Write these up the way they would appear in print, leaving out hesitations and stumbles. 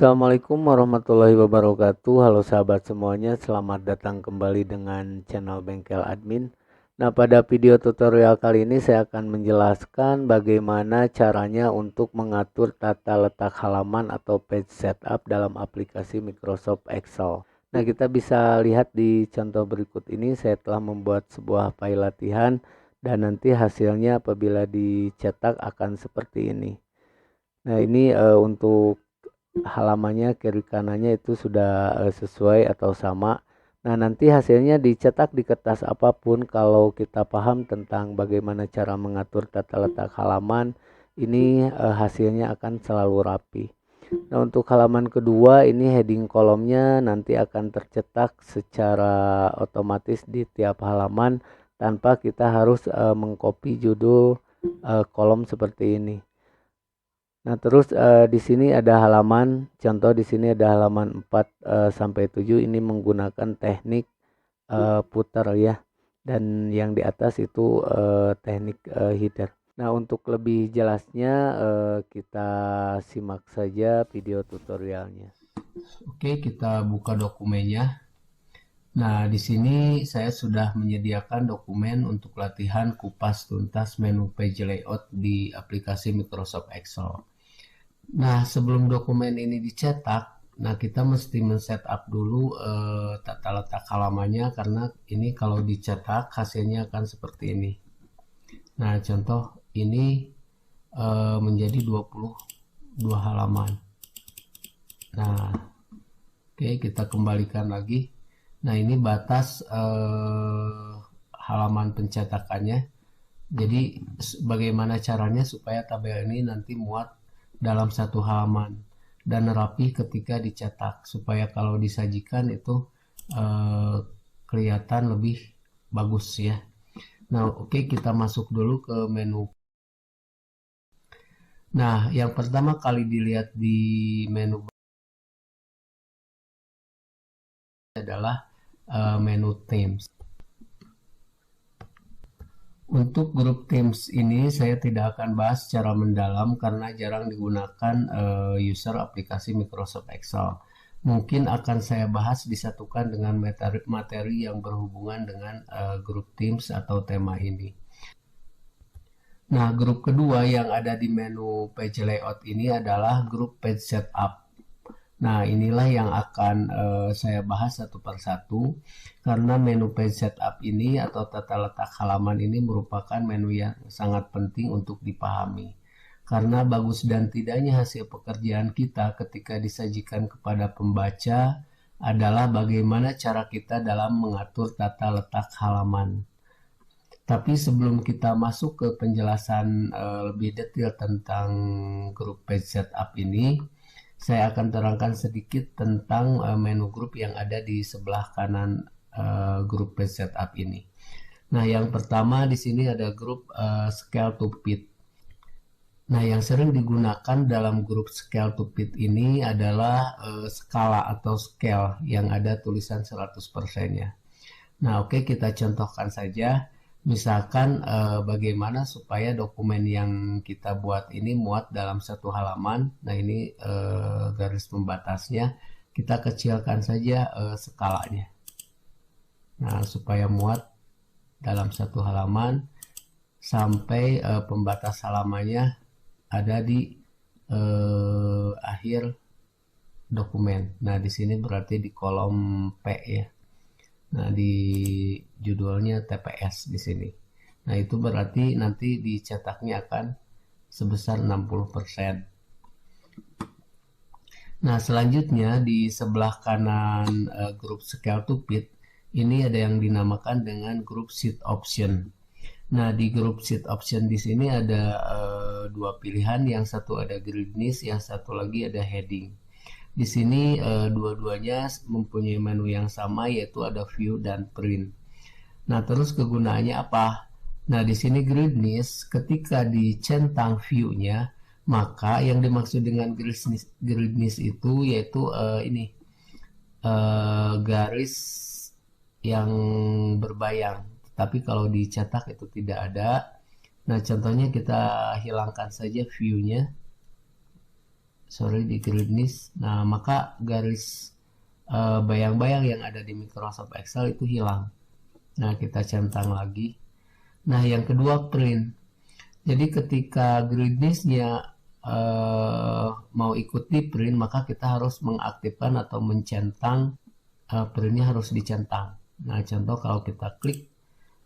Assalamualaikum warahmatullahi wabarakatuh. Halo sahabat semuanya, selamat datang kembali dengan channel Bengkel Admin. Nah, pada video tutorial kali ini saya akan menjelaskan bagaimana caranya untuk mengatur tata letak halaman atau page setup dalam aplikasi Microsoft Excel. Nah, kita bisa lihat di contoh berikut ini, saya telah membuat sebuah file latihan dan nanti hasilnya apabila dicetak akan seperti ini. Nah, ini untuk halamannya kiri kanannya itu sudah sesuai atau sama. Nah, nanti hasilnya dicetak di kertas apapun, kalau kita paham tentang bagaimana cara mengatur tata letak halaman, ini hasilnya akan selalu rapi. Nah, untuk halaman kedua ini heading kolomnya nanti akan tercetak secara otomatis di tiap halaman tanpa kita harus mengcopy judul kolom seperti ini. Nah, terus di sini ada halaman, contoh di sini ada halaman 4 sampai 7, ini menggunakan teknik putar ya. Dan yang di atas itu teknik header. Nah, untuk lebih jelasnya kita simak saja video tutorialnya. Oke, kita buka dokumennya. Nah, di sini saya sudah menyediakan dokumen untuk latihan kupas tuntas menu page layout di aplikasi Microsoft Excel. Nah, sebelum dokumen ini dicetak, nah kita mesti men-setup dulu tata letak halamannya karena ini kalau dicetak hasilnya akan seperti ini. Nah, contoh ini menjadi 22 halaman. Nah, oke, kita kembalikan lagi. Nah, ini batas halaman pencetakannya. Jadi, bagaimana caranya supaya tabel ini nanti muat dalam satu halaman dan rapi ketika dicetak, supaya kalau disajikan itu kelihatan lebih bagus ya. Nah, oke, kita masuk dulu ke menu. Nah, yang pertama kali dilihat di menu adalah menu themes. Untuk grup Teams ini saya tidak akan bahas secara mendalam karena jarang digunakan user aplikasi Microsoft Excel. Mungkin akan saya bahas disatukan dengan materi yang berhubungan dengan grup Teams atau tema ini. Nah, grup kedua yang ada di menu page layout ini adalah grup page setup. Nah, inilah yang akan saya bahas satu persatu karena menu page setup ini atau tata letak halaman ini merupakan menu yang sangat penting untuk dipahami. Karena bagus dan tidaknya hasil pekerjaan kita ketika disajikan kepada pembaca adalah bagaimana cara kita dalam mengatur tata letak halaman. Tapi sebelum kita masuk ke penjelasan lebih detail tentang grup page setup ini, saya akan terangkan sedikit tentang menu grup yang ada di sebelah kanan grup page setup ini. Nah, yang pertama di sini ada grup scale to fit. Nah, yang sering digunakan dalam grup scale to fit ini adalah skala atau scale yang ada tulisan 100%-nya. Nah, oke, kita contohkan saja. Misalkan bagaimana supaya dokumen yang kita buat ini muat dalam satu halaman. Nah, ini garis pembatasnya. Kita kecilkan saja skalanya. Nah, supaya muat dalam satu halaman sampai pembatas halamannya ada di akhir dokumen. Nah, di sini berarti di kolom P ya. Nah, di judulnya TPS di sini. Nah, itu berarti nanti dicetaknya akan sebesar 60%. Nah, selanjutnya di sebelah kanan grup scale to fit ini ada yang dinamakan dengan grup sheet option. Nah, di grup sheet option di sini ada dua pilihan, yang satu ada gridlist, yang satu lagi ada heading. Di sini dua-duanya mempunyai menu yang sama, yaitu ada view dan print. Nah, terus kegunaannya apa? Nah, di sini gridlist ketika dicentang view-nya, maka yang dimaksud dengan gridlist itu yaitu ini garis yang berbayang. Tapi kalau dicetak itu tidak ada. Nah, contohnya kita hilangkan saja view-nya sorry, di greenness. Nah, maka garis bayang-bayang yang ada di Microsoft Excel itu hilang. Nah, kita centang lagi. Nah, yang kedua print. Jadi ketika greenness-nya mau ikut di print, maka kita harus mengaktifkan atau mencentang, printnya harus dicentang. Nah, contoh kalau kita klik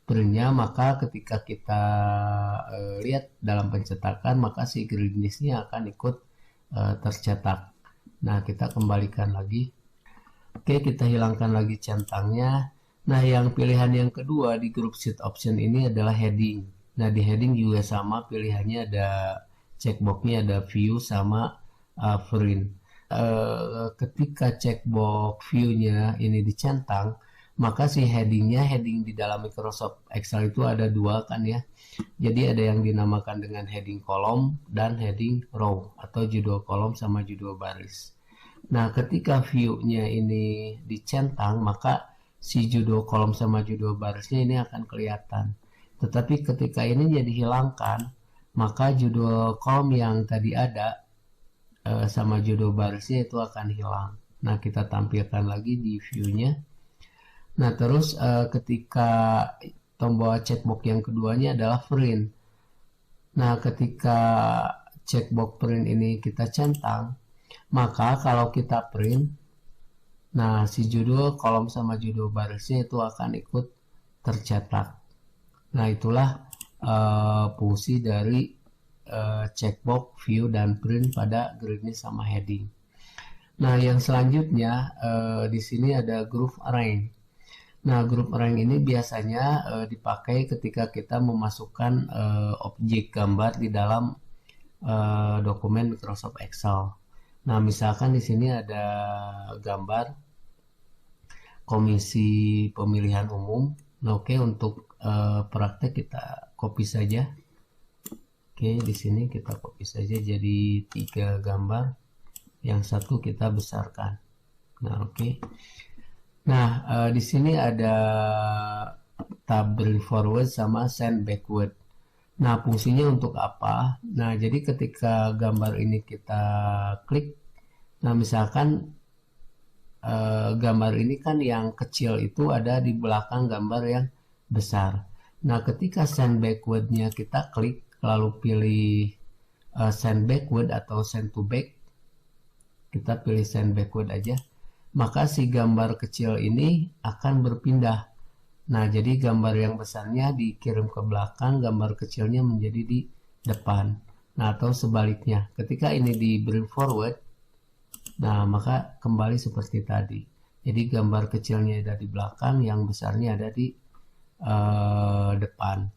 printnya, maka ketika kita lihat dalam pencetakan, maka si greenness-nya akan ikut tercetak. Nah, kita kembalikan lagi. Oke, kita hilangkan lagi centangnya. Nah, yang pilihan yang kedua di group sheet option ini adalah heading. Nah, di heading juga sama, pilihannya ada checkboxnya, ada view sama print. Ketika checkbox view-nya ini dicentang, maka si headingnya, heading di dalam Microsoft Excel itu ada dua kan ya. Jadi ada yang dinamakan dengan heading kolom dan heading row, atau judul kolom sama judul baris. Nah, ketika view-nya ini dicentang, maka si judul kolom sama judul barisnya ini akan kelihatan. Tetapi ketika ini jadi dihilangkan, maka judul kolom yang tadi ada sama judul barisnya itu akan hilang. Nah, kita tampilkan lagi di view-nya. Nah, terus ketika tombol checkbox yang keduanya adalah print. Nah, ketika checkbox print ini kita centang, maka kalau kita print, nah si judul kolom sama judul barisnya itu akan ikut tercetak. Nah, itulah fungsi dari checkbox, view, dan print pada greenness sama heading. Nah, yang selanjutnya di sini ada group arrange. Nah, group arrange ini biasanya dipakai ketika kita memasukkan objek gambar di dalam dokumen Microsoft Excel. Nah, misalkan di sini ada gambar Komisi Pemilihan Umum. Nah, oke, untuk praktek kita copy saja. Oke, di sini kita copy saja jadi 3 gambar. Yang satu kita besarkan. Nah, oke. Nah, di sini ada tab bring forward sama send backward. Nah, fungsinya untuk apa? Nah, jadi ketika gambar ini kita klik, nah misalkan gambar ini kan yang kecil itu ada di belakang gambar yang besar. Nah, ketika send backward-nya kita klik, lalu pilih send backward atau send to back, kita pilih send backward aja, maka si gambar kecil ini akan berpindah. Nah, jadi gambar yang besarnya dikirim ke belakang, gambar kecilnya menjadi di depan. Nah, atau sebaliknya. Ketika ini di bring forward, nah maka kembali seperti tadi. Jadi gambar kecilnya ada di belakang, yang besarnya ada di depan.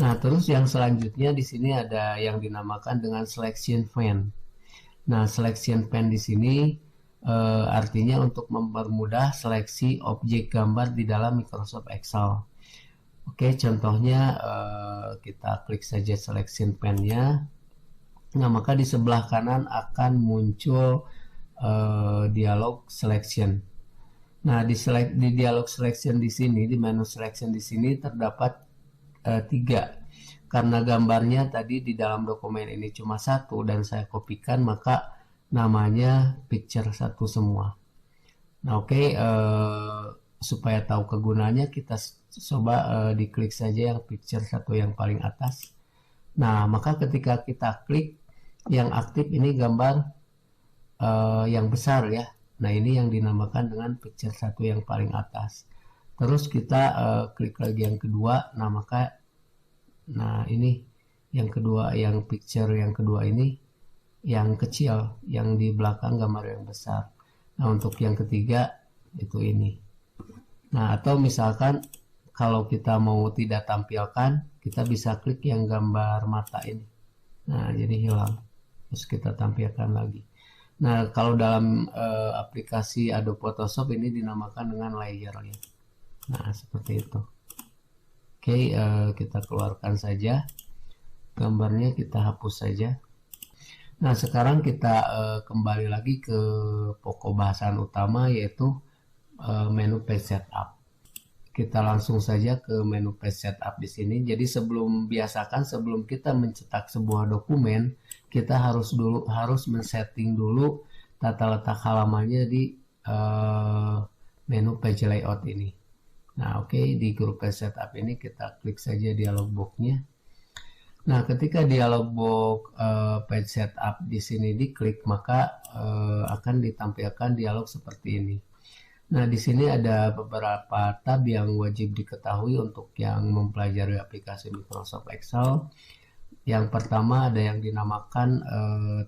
Nah, terus yang selanjutnya di sini ada yang dinamakan dengan selection pane. Nah, selection pane di sini artinya untuk mempermudah seleksi objek gambar di dalam Microsoft Excel. Oke, contohnya kita klik saja selection pane-nya. Nah, maka di sebelah kanan akan muncul dialog selection. Nah, di dialog selection di sini, di menu selection di sini terdapat 3. Karena gambarnya tadi di dalam dokumen ini cuma 1 dan saya kopikan, maka namanya picture 1 semua. Nah, oke, supaya tahu kegunaannya kita coba diklik saja yang picture 1 yang paling atas. Nah, maka ketika kita klik, yang aktif ini gambar yang besar ya. Nah, ini yang dinamakan dengan picture 1 yang paling atas. Terus kita klik lagi yang kedua. Nah, maka ini yang kedua, yang picture yang kedua ini yang kecil, yang di belakang gambar yang besar. Nah, untuk yang ketiga itu ini. Nah, atau misalkan kalau kita mau tidak tampilkan, kita bisa klik yang gambar mata ini. Nah, jadi hilang. Terus kita tampilkan lagi. Nah, kalau dalam aplikasi Adobe Photoshop ini dinamakan dengan layer ya. Nah, seperti itu. Oke, kita keluarkan saja. Gambarnya kita hapus saja. Nah, sekarang kita kembali lagi ke pokok bahasan utama, yaitu menu page setup. Kita langsung saja ke menu page setup di sini. Jadi sebelum kita mencetak sebuah dokumen, kita harus men-setting dulu tata letak halamannya di menu page layout ini. Nah, oke, di grup page setup ini kita klik saja dialog box-nya. Nah, ketika dialog box page setup di sini diklik, maka akan ditampilkan dialog seperti ini. Nah, di sini ada beberapa tab yang wajib diketahui untuk yang mempelajari aplikasi Microsoft Excel. Yang pertama ada yang dinamakan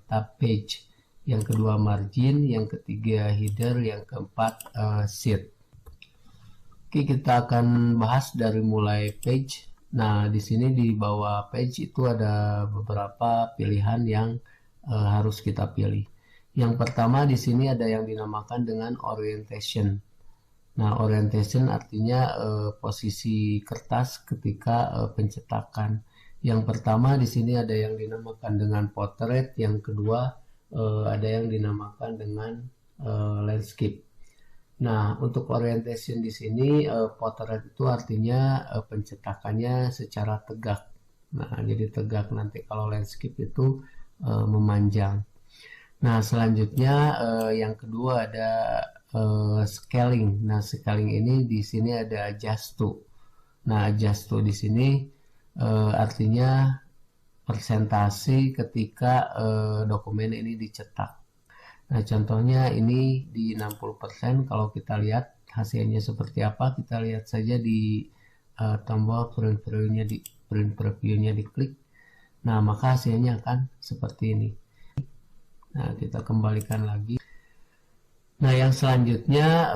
tab page, yang kedua margin, yang ketiga header, yang keempat sheet. Oke, kita akan bahas dari mulai page. Nah, di sini di bawah page itu ada beberapa pilihan yang harus kita pilih. Yang pertama di sini ada yang dinamakan dengan orientation. Nah, orientation artinya posisi kertas ketika pencetakan. Yang pertama di sini ada yang dinamakan dengan portrait, yang kedua ada yang dinamakan dengan landscape. Nah, untuk orientation di sini portrait itu artinya pencetakannya secara tegak. Nah, jadi tegak. Nanti kalau landscape itu memanjang. Nah, selanjutnya yang kedua ada scaling. Nah, scaling ini di sini ada adjust to. Nah, adjust to di sini artinya presentasi ketika dokumen ini dicetak. Nah, contohnya ini di 60%. Kalau kita lihat hasilnya seperti apa, kita lihat saja di tombol print preview-nya diklik. Nah, maka hasilnya akan seperti ini. Nah, kita kembalikan lagi. Nah, yang selanjutnya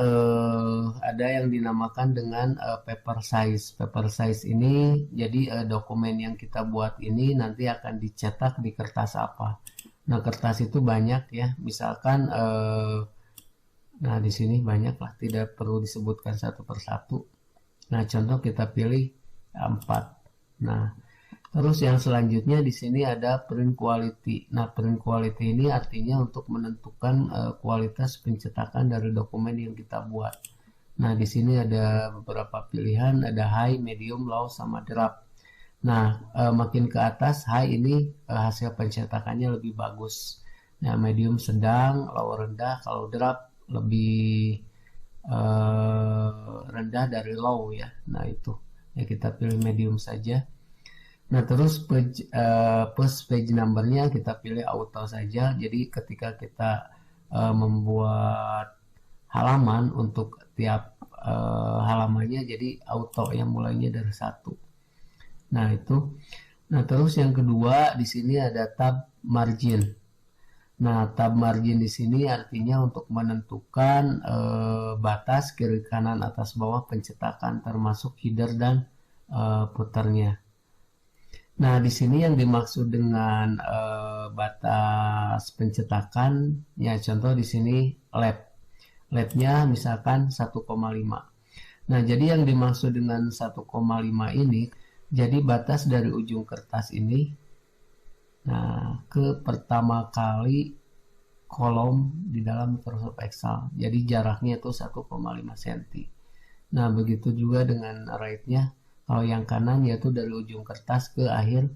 ada yang dinamakan dengan paper size. Paper size ini jadi dokumen yang kita buat ini nanti akan dicetak di kertas apa. Nah, kertas itu banyak ya. Misalkan nah di sini banyak lah, tidak perlu disebutkan satu persatu. Nah, contoh kita pilih 4. Nah, terus yang selanjutnya di sini ada print quality. Nah, print quality ini artinya untuk menentukan kualitas pencetakan dari dokumen yang kita buat. Nah, di sini ada beberapa pilihan, ada high, medium, low, sama draft. Nah, makin ke atas high ini hasil pencetakannya lebih bagus. Nah, medium sedang, low rendah, kalau draft lebih rendah dari low ya. Nah, itu ya, kita pilih medium saja. Nah, terus post page number-nya kita pilih auto saja. Jadi ketika kita membuat halaman untuk tiap halamannya jadi auto yang mulainya dari 1. Nah, itu. Nah, terus yang kedua di sini ada tab margin. Nah, tab margin di sini artinya untuk menentukan batas kiri kanan atas bawah pencetakan termasuk header dan footer-nya. Nah, di sini yang dimaksud dengan batas pencetakan, ya contoh di sini labnya misalkan 1,5. Nah, jadi yang dimaksud dengan 1,5 ini, jadi batas dari ujung kertas ini, nah, ke pertama kali kolom di dalam Microsoft Excel. Jadi jaraknya itu 1,5 cm. Nah, begitu juga dengan right-nya. Kalau yang kanan yaitu dari ujung kertas ke akhir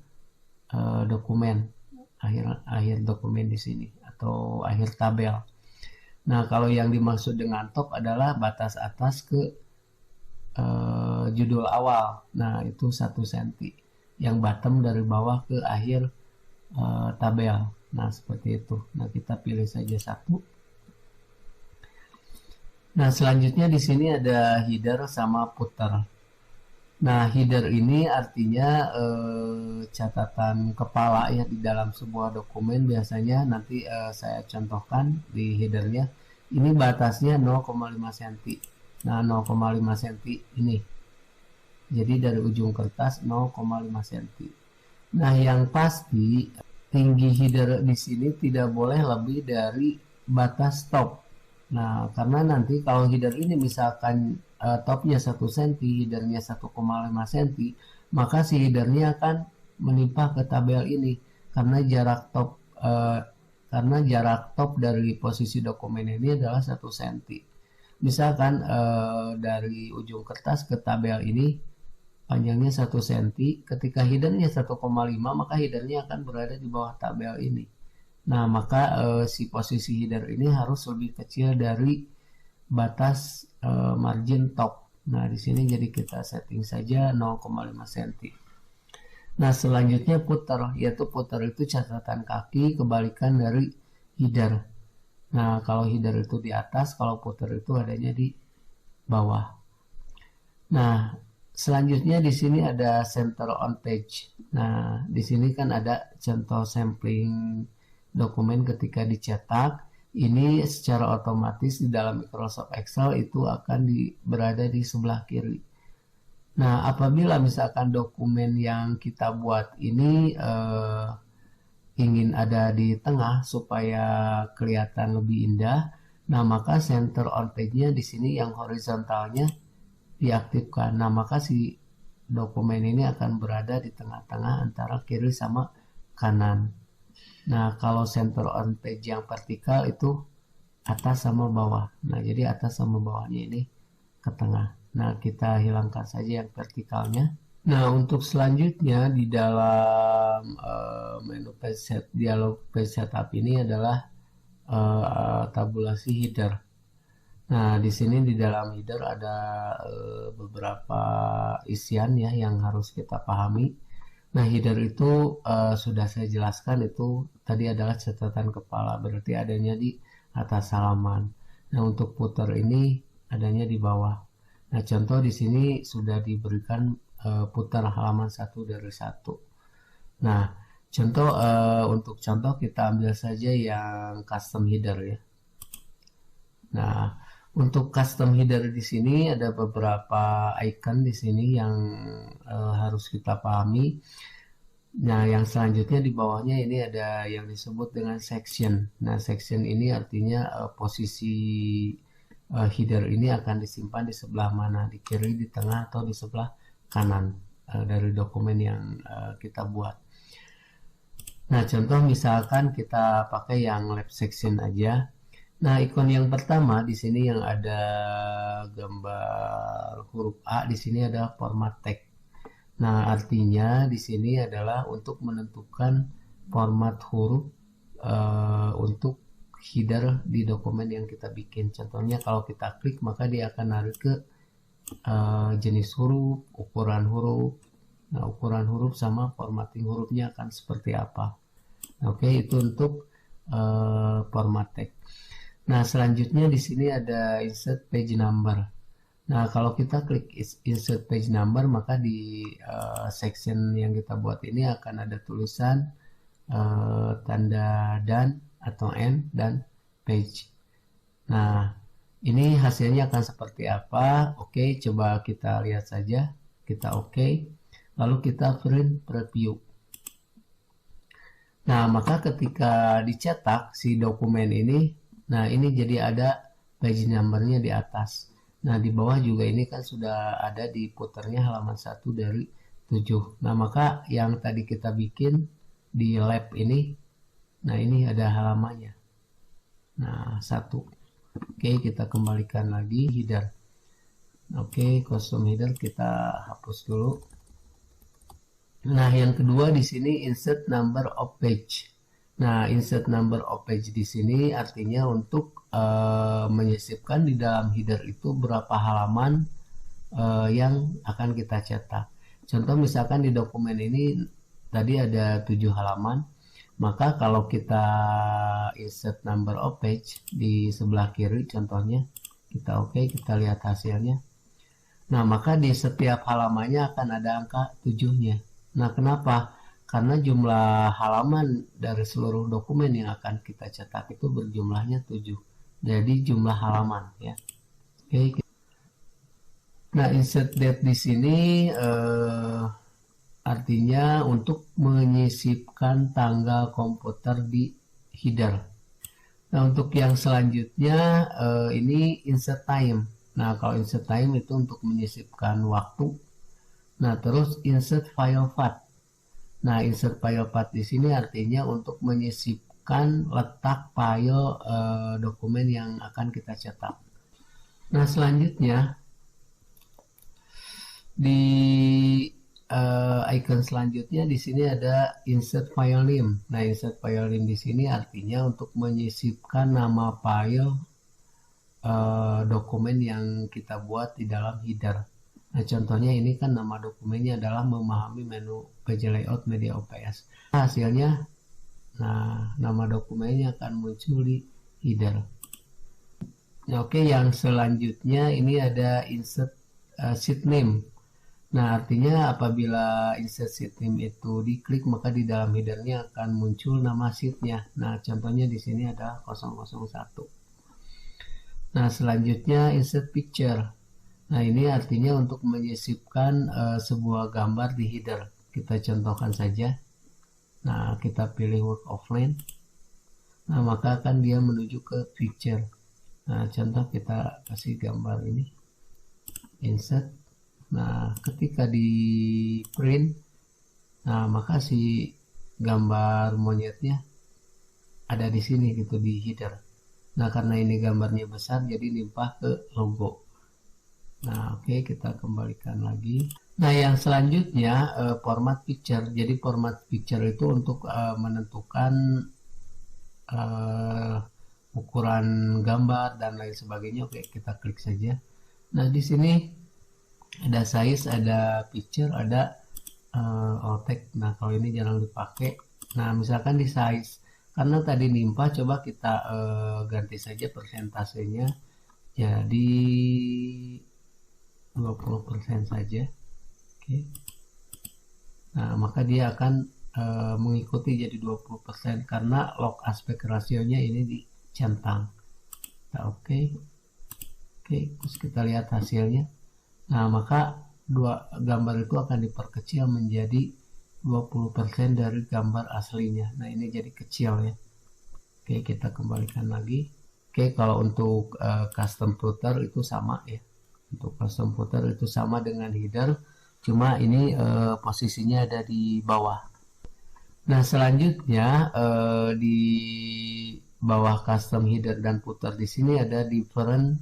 dokumen, akhir dokumen di sini atau akhir tabel. Nah, kalau yang dimaksud dengan top adalah batas atas ke judul awal. Nah, itu 1 cm. Yang bottom dari bawah ke akhir tabel. Nah, seperti itu. Nah, kita pilih saja 1. Nah, selanjutnya di sini ada header sama footer. Nah, header ini artinya catatan kepala ya di dalam sebuah dokumen. Biasanya nanti saya contohkan di headernya. Ini batasnya 0,5 cm. Nah, 0,5 cm ini. Jadi dari ujung kertas 0,5 cm. Nah, yang pasti tinggi header di sini tidak boleh lebih dari batas top. Nah, karena nanti kalau header ini misalkan topnya 1 cm, headernya 1,5 cm, maka si headernya akan menimpa ke tabel ini karena jarak top dari posisi dokumen ini adalah 1 cm. Misalkan dari ujung kertas ke tabel ini panjangnya 1 cm. Ketika headernya 1,5, maka headernya akan berada di bawah tabel ini. Nah, maka si posisi header ini harus lebih kecil dari batas margin top. Nah, di sini jadi kita setting saja 0,5 cm. Nah, selanjutnya puter, yaitu puter itu catatan kaki kebalikan dari header. Nah, kalau header itu di atas, kalau puter itu adanya di bawah. Nah, selanjutnya di sini ada center on page. Nah, di sini kan ada contoh sampling dokumen ketika dicetak. Ini secara otomatis di dalam Microsoft Excel itu akan berada di sebelah kiri. Nah, apabila misalkan dokumen yang kita buat ini ingin ada di tengah supaya kelihatan lebih indah, nah maka center on page-nya di sini yang horizontalnya diaktifkan. Nah, maka si dokumen ini akan berada di tengah-tengah antara kiri sama kanan. Nah, kalau center on page yang vertikal itu atas sama bawah. Nah, jadi atas sama bawahnya ini ke tengah. Nah, kita hilangkan saja yang vertikalnya. Nah, untuk selanjutnya di dalam menu page set, dialog page setup ini adalah tabulasi header. Nah, di sini di dalam header ada beberapa isian ya yang harus kita pahami. Nah, header itu sudah saya jelaskan, itu tadi adalah catatan kepala, berarti adanya di atas halaman. Nah, untuk footer ini adanya di bawah. Nah, contoh di sini sudah diberikan footer halaman 1 dari 1. Nah, contoh untuk contoh kita ambil saja yang custom header ya. Nah, untuk custom header di sini ada beberapa icon di sini yang harus kita pahami. Nah, yang selanjutnya di bawahnya ini ada yang disebut dengan section. Nah, section ini artinya posisi header ini akan disimpan di sebelah mana, di kiri, di tengah, atau di sebelah kanan dari dokumen yang kita buat. Nah, contoh misalkan kita pakai yang left section aja. Nah, ikon yang pertama di sini yang ada gambar huruf A, di sini ada format tag. Nah, artinya di sini adalah untuk menentukan format huruf untuk header di dokumen yang kita bikin. Contohnya kalau kita klik maka dia akan narik ke jenis huruf, ukuran huruf. Nah, ukuran huruf sama formatting hurufnya akan seperti apa. Oke, itu untuk format tag. Nah, selanjutnya di sini ada insert page number. Nah, kalau kita klik insert page number, maka di section yang kita buat ini akan ada tulisan tanda dan atau n dan page. Nah, ini hasilnya akan seperti apa? Oke, coba kita lihat saja. Kita oke. Lalu kita print preview. Nah, maka ketika dicetak si dokumen ini, nah ini jadi ada page number-nya di atas. Nah, di bawah juga ini kan sudah ada di puternya halaman 1 dari 7. Nah, maka yang tadi kita bikin di lab ini, nah ini ada halamannya. Nah, 1. Oke, kita kembalikan lagi header. Oke, custom header kita hapus dulu. Nah, yang kedua di sini insert number of page. Nah, insert number of page di sini artinya untuk menyisipkan di dalam header itu berapa halaman yang akan kita cetak. Contoh misalkan di dokumen ini tadi ada 7 halaman, maka kalau kita insert number of page di sebelah kiri contohnya, kita oke, kita lihat hasilnya. Nah, maka di setiap halamannya akan ada angka 7-nya. Nah, kenapa? Karena jumlah halaman dari seluruh dokumen yang akan kita cetak itu berjumlahnya 7. Jadi jumlah halaman ya. Oke. Nah, insert date di sini artinya untuk menyisipkan tanggal komputer di header. Nah, untuk yang selanjutnya ini insert time. Nah, kalau insert time itu untuk menyisipkan waktu. Nah, terus insert file path. Nah, insert file path di sini artinya untuk menyisipkan letak file dokumen yang akan kita cetak. Nah, selanjutnya Di icon selanjutnya di sini ada insert file name. Nah, insert file name di sini artinya untuk menyisipkan nama file dokumen yang kita buat di dalam header. Nah, contohnya ini kan nama dokumennya adalah memahami menu PJ Layout Media OPS. Nah, hasilnya, nah, nama dokumennya akan muncul di header. Nah, oke, yang selanjutnya ini ada insert sheet name. Nah, artinya apabila insert sheet name itu diklik, maka di dalam headernya akan muncul nama sheetnya. Nah, contohnya di sini ada 001. Nah, selanjutnya insert picture. Nah, ini artinya untuk menyisipkan sebuah gambar di header. Kita contohkan saja. Nah, kita pilih work offline. Nah, maka akan dia menuju ke picture. Nah, contoh kita kasih gambar ini. Insert. Nah, ketika di print, nah, maka si gambar monyetnya ada di sini gitu di header. Nah, karena ini gambarnya besar, jadi limpah ke logo. Nah, oke, kita kembalikan lagi. Nah, yang selanjutnya format picture. Jadi format picture itu untuk menentukan ukuran gambar dan lain sebagainya. Oke, kita klik saja. Nah, di sini ada size, ada picture, ada alt text. Nah, kalau ini jarang dipakai. Nah, misalkan di size, karena tadi limpah, coba kita ganti saja persentasenya jadi 20% saja. Oke. Nah, maka dia akan mengikuti jadi 20% karena log aspek rasionya ini dicentang. Nah, oke. Oke, terus kita lihat hasilnya. Nah, maka dua gambar itu akan diperkecil menjadi 20% dari gambar aslinya. Nah, ini jadi kecil ya. Oke, kita kembalikan lagi. Oke, kalau untuk custom footer itu sama ya. Untuk custom footer itu sama dengan header, cuma ini posisinya ada di bawah. Nah, selanjutnya di bawah custom header dan footer di sini ada different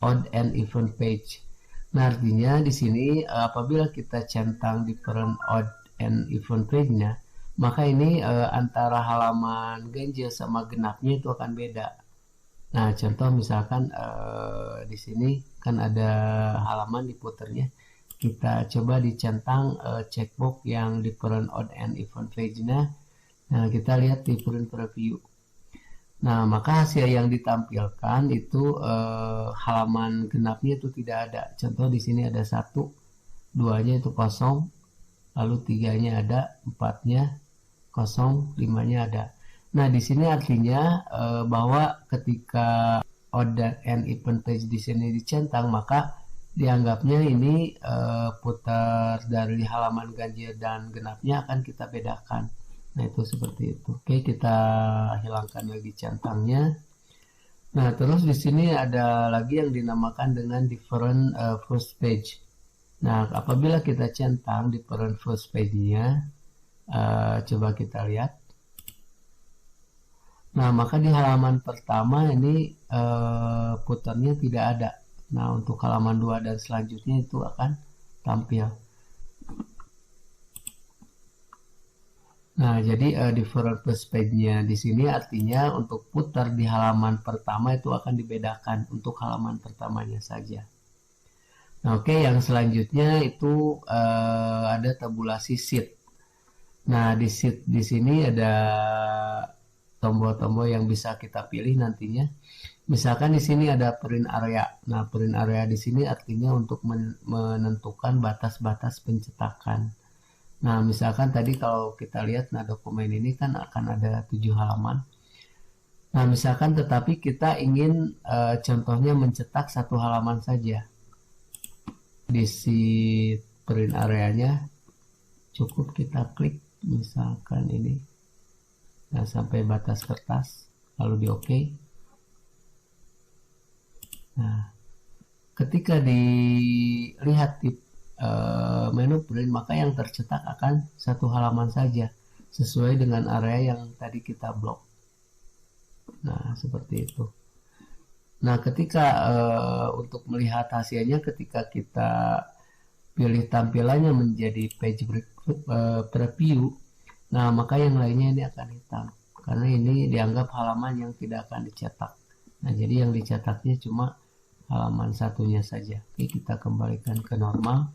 odd and even page. Nah, artinya di sini apabila kita centang different odd and even page-nya, maka ini antara halaman ganjil sama genapnya itu akan beda. Nah, contoh misalkan di sini kan ada halaman di footernya. Kita coba dicentang checkbox yang different odd and even page-nya. Nah, kita lihat di print preview. Nah, maka hasil yang ditampilkan itu halaman genapnya itu tidak ada. Contoh di sini ada 1, 2-nya itu kosong, lalu 3-nya ada, 4-nya kosong, 5-nya ada. Nah, di sini artinya bahwa ketika odd and even page di sini dicentang, maka dianggapnya ini putar dari halaman ganjil dan genapnya akan kita bedakan. Nah, itu seperti itu. Oke, kita hilangkan lagi centangnya. Nah, terus di sini ada lagi yang dinamakan dengan different first page. Nah, apabila kita centang different first page-nya, coba kita lihat. Nah, maka di halaman pertama ini putarnya tidak ada. Nah, untuk halaman 2 dan selanjutnya itu akan tampil. Nah, jadi different first page-nya di sini artinya untuk putar di halaman pertama itu akan dibedakan untuk halaman pertamanya saja. Nah, oke, yang selanjutnya itu ada tabulasi sheet. Nah, di sheet di sini ada tombol-tombol yang bisa kita pilih nantinya. Misalkan di sini ada print area. Nah, print area di sini artinya untuk menentukan batas-batas pencetakan. Nah, misalkan tadi kalau kita lihat, nah dokumen ini kan akan ada 7 halaman. Nah, misalkan tetapi kita ingin contohnya mencetak 1 halaman saja. Di si print areanya cukup kita klik misalkan ini. Nah, sampai batas kertas, lalu di OK. Nah, ketika dilihat di menu print, maka yang tercetak akan 1 halaman saja sesuai dengan area yang tadi kita blok. Nah, seperti itu. Nah, ketika untuk melihat hasilnya, ketika kita pilih tampilannya menjadi page preview, nah maka yang lainnya ini akan hitam karena ini dianggap halaman yang tidak akan dicetak. Nah, jadi yang dicetaknya cuma halaman satunya saja. Oke, kita kembalikan ke normal.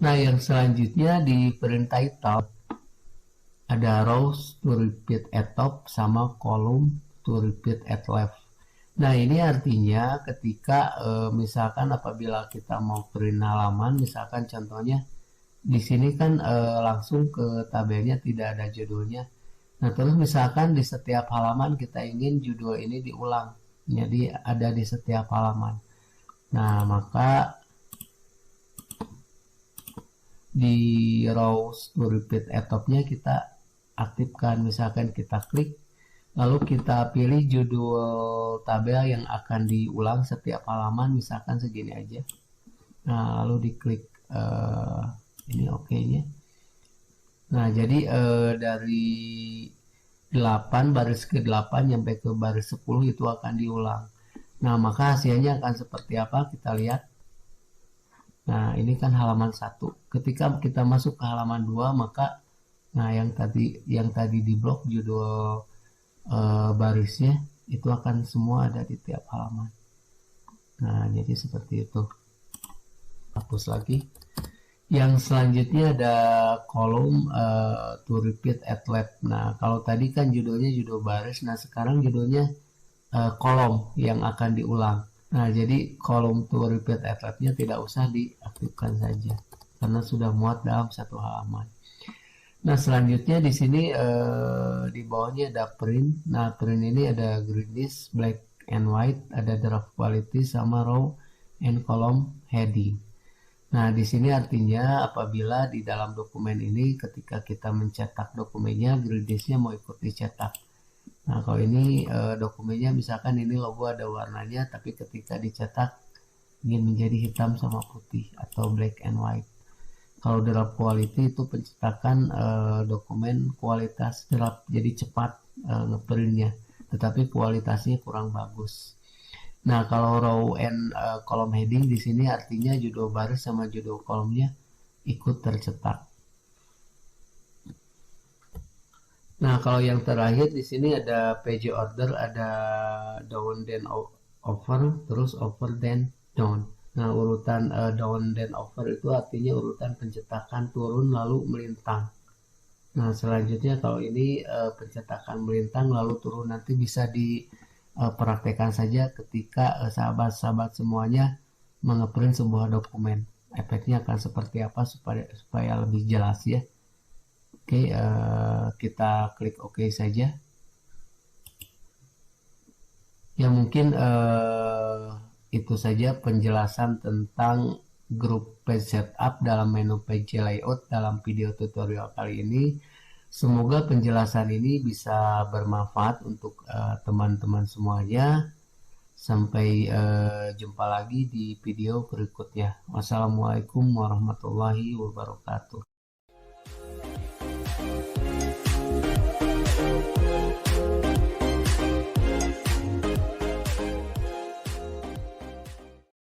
Nah, yang selanjutnya di print title ada rows to repeat at top sama column to repeat at left. Nah, ini artinya ketika misalkan apabila kita mau print halaman, misalkan contohnya di sini kan langsung ke tabelnya, tidak ada judulnya. Nah, terus misalkan di setiap halaman kita ingin judul ini diulang, jadi ada di setiap halaman. Nah, maka di rows to repeat at top-nya kita aktifkan, misalkan kita klik, lalu kita pilih judul tabel yang akan diulang setiap halaman, misalkan segini aja. Nah, lalu diklik ini OK-nya. Nah, jadi dari 8 baris ke 8 sampai ke baris 10 itu akan diulang. Nah, maka hasilnya akan seperti apa? Kita lihat. Nah, ini kan halaman 1. Ketika kita masuk ke halaman 2, maka nah yang tadi di blok judul barisnya itu akan semua ada di tiap halaman. Nah, jadi seperti itu. Hapus lagi. Yang selanjutnya ada kolom to repeat at left. Nah, kalau tadi kan judulnya judul baris, nah sekarang judulnya kolom yang akan diulang. Nah, jadi kolom to repeat at left-nya tidak usah diaktifkan saja karena sudah muat dalam satu halaman. Nah, selanjutnya di sini di bawahnya ada print. Nah, print ini ada greenish, black and white, ada draft quality sama row and column heading. Nah, di sini artinya apabila di dalam dokumen ini ketika kita mencetak dokumennya, greenish-nya mau ikut dicetak. Nah, kalau ini dokumennya misalkan ini logo ada warnanya, tapi ketika dicetak ingin menjadi hitam sama putih atau black and white. Kalau draft quality itu pencetakan dokumen kualitas draft, jadi cepat ngeprintnya, tetapi kualitasnya kurang bagus. Nah, kalau row and column heading di sini artinya judul baris sama judul kolomnya ikut tercetak. Nah, kalau yang terakhir di sini ada page order, ada down then over, terus over then down. Nah, urutan down then over itu artinya urutan pencetakan turun lalu melintang. Nah, selanjutnya kalau ini pencetakan melintang lalu turun, nanti bisa dipraktekkan saja ketika sahabat-sahabat semuanya mengeprint sebuah dokumen. Efeknya akan seperti apa supaya lebih jelas ya. Oke, kita klik OK saja. Ya, mungkin itu saja penjelasan tentang grup page setup dalam menu page layout dalam video tutorial kali ini. Semoga penjelasan ini bisa bermanfaat untuk teman-teman semuanya. Sampai jumpa lagi di video berikutnya. Wassalamualaikum warahmatullahi wabarakatuh.